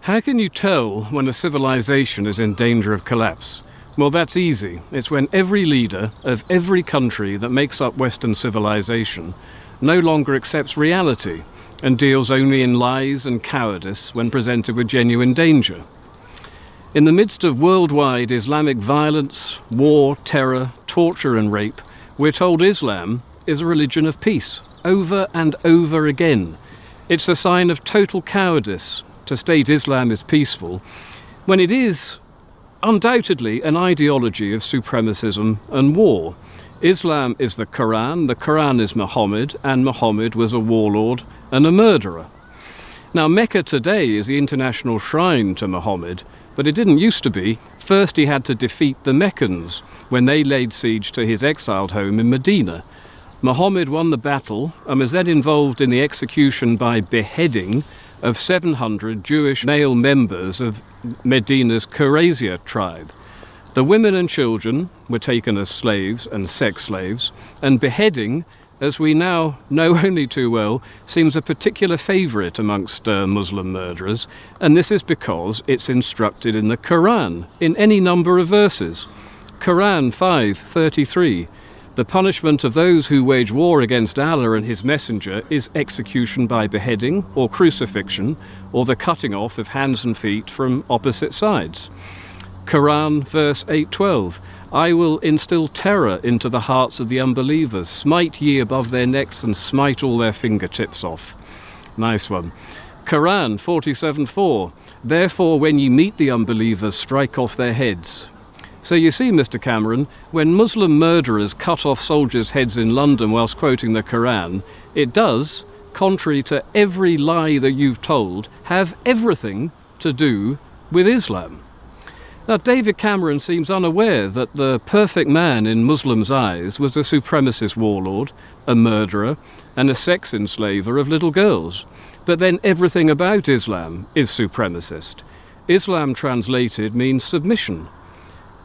How can you tell when a civilization is in danger of collapse? Well, that's easy. It's when every leader of every country that makes up Western civilization no longer accepts reality and deals only in lies and cowardice when presented with genuine danger. In the midst of worldwide Islamic violence, war, terror, torture and rape, we're told Islam is a religion of peace, over and over again. It's a sign of total cowardice to state Islam is peaceful, when it is undoubtedly an ideology of supremacism and war. Islam is the Quran is Muhammad, and Muhammad was a warlord and a murderer. Now, Mecca today is the international shrine to Muhammad, but it didn't used to be. First he had to defeat the Meccans when they laid siege to his exiled home in Medina. Muhammad won the battle and was then involved in the execution by beheading of 700 Jewish male members of Medina's Qurayza tribe. The women and children were taken as slaves and sex slaves, and beheading, as we now know only too well, seems a particular favourite amongst Muslim murderers, and this is because it's instructed in the Quran in any number of verses. Quran 5:33. The punishment of those who wage war against Allah and his messenger is execution by beheading or crucifixion, or the cutting off of hands and feet from opposite sides. Quran verse 8:12. I will instill terror into the hearts of the unbelievers, smite ye above their necks and smite all their fingertips off. Nice one. Quran 47:4. Therefore when ye meet the unbelievers, strike off their heads. So you see, Mr. Cameron, when Muslim murderers cut off soldiers' heads in London whilst quoting the Quran, it does, contrary to every lie that you've told, have everything to do with Islam. Now, David Cameron seems unaware that the perfect man in Muslims' eyes was a supremacist warlord, a murderer, and a sex enslaver of little girls. But then everything about Islam is supremacist. Islam translated means submission.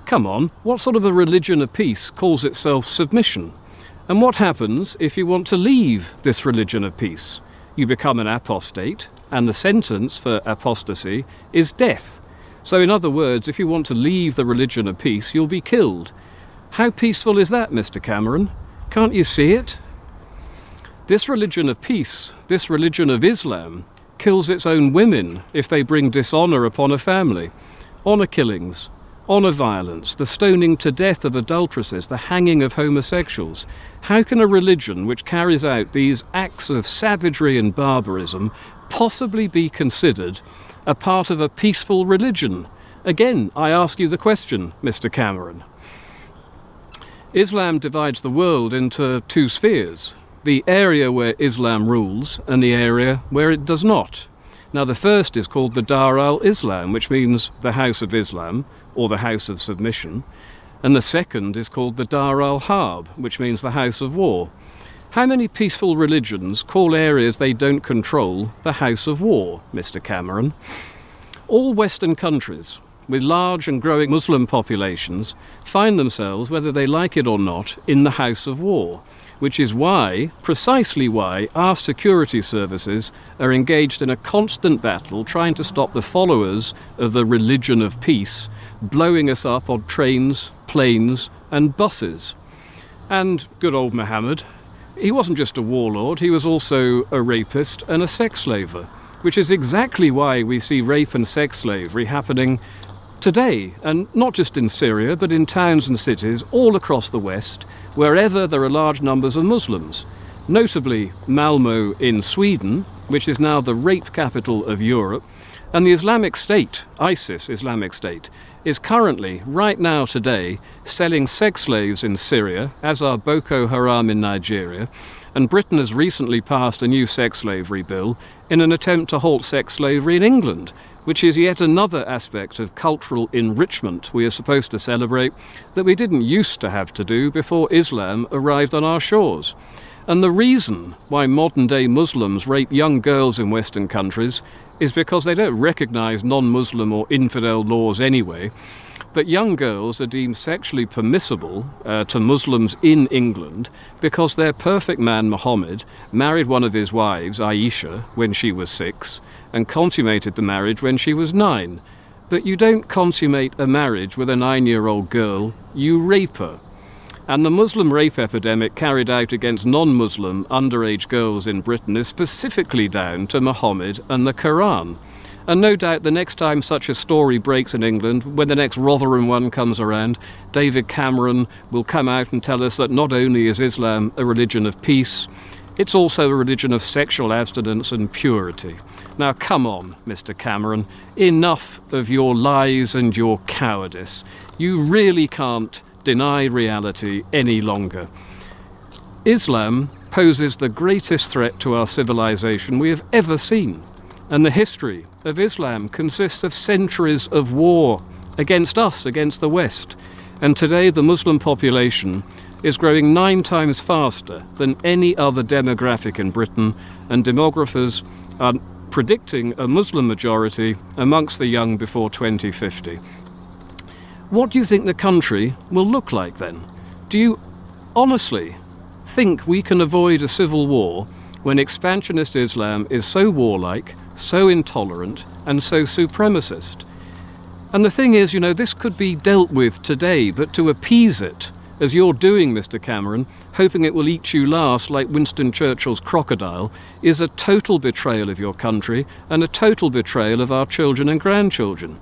Come on, what sort of a religion of peace calls itself submission? And what happens if you want to leave this religion of peace? You become an apostate, and the sentence for apostasy is death. So in other words, if you want to leave the religion of peace, you'll be killed. How peaceful is that, Mr. Cameron? Can't you see it? This religion of peace, this religion of Islam, kills its own women if they bring dishonour upon a family. Honour killings, honour violence, the stoning to death of adulteresses, the hanging of homosexuals. How can a religion which carries out these acts of savagery and barbarism possibly be considered a part of a peaceful religion? Again, I ask you the question, Mr. Cameron. Islam divides the world into two spheres: the area where Islam rules and the area where it does not. Now, the first is called the Dar al-Islam, which means the House of Islam, or the House of Submission, and the second is called the Dar al-Harb, which means the House of War. How many peaceful religions call areas they don't control the House of War, Mr. Cameron? All Western countries with large and growing Muslim populations find themselves, whether they like it or not, in the House of War, which is why, precisely why, our security services are engaged in a constant battle trying to stop the followers of the religion of peace blowing us up on trains, planes and buses. And good old Muhammad, he wasn't just a warlord, he was also a rapist and a sex slaver, which is exactly why we see rape and sex slavery happening today, and not just in Syria, but in towns and cities all across the West, wherever there are large numbers of Muslims. Notably Malmö in Sweden, which is now the rape capital of Europe, and the Islamic State, ISIS Islamic State, is currently, right now today, selling sex slaves in Syria, as are Boko Haram in Nigeria, and Britain has recently passed a new sex slavery bill in an attempt to halt sex slavery in England, which is yet another aspect of cultural enrichment we are supposed to celebrate that we didn't used to have to do before Islam arrived on our shores. And the reason why modern-day Muslims rape young girls in Western countries is because they don't recognise non-Muslim or infidel laws anyway, but young girls are deemed sexually permissible to Muslims in England because their perfect man Muhammad married one of his wives, Aisha, when she was 6, and consummated the marriage when she was 9. But you don't consummate a marriage with a 9-year-old girl, you rape her. And the Muslim rape epidemic carried out against non-Muslim underage girls in Britain is specifically down to Muhammad and the Quran. And no doubt the next time such a story breaks in England, when the next Rotherham one comes around, David Cameron will come out and tell us that not only is Islam a religion of peace, it's also a religion of sexual abstinence and purity. Now come on, Mr. Cameron, enough of your lies and your cowardice. You really can't deny reality any longer. Islam poses the greatest threat to our civilization we have ever seen, and the history of Islam consists of centuries of war against us, against the West, and today the Muslim population is growing 9 times faster than any other demographic in Britain, and demographers are predicting a Muslim majority amongst the young before 2050. What do you think the country will look like then? Do you honestly think we can avoid a civil war when expansionist Islam is so warlike, so intolerant, and so supremacist? And the thing is, you know, this could be dealt with today, but to appease it, as you're doing, Mr. Cameron, hoping it will eat you last like Winston Churchill's crocodile, is a total betrayal of your country and a total betrayal of our children and grandchildren.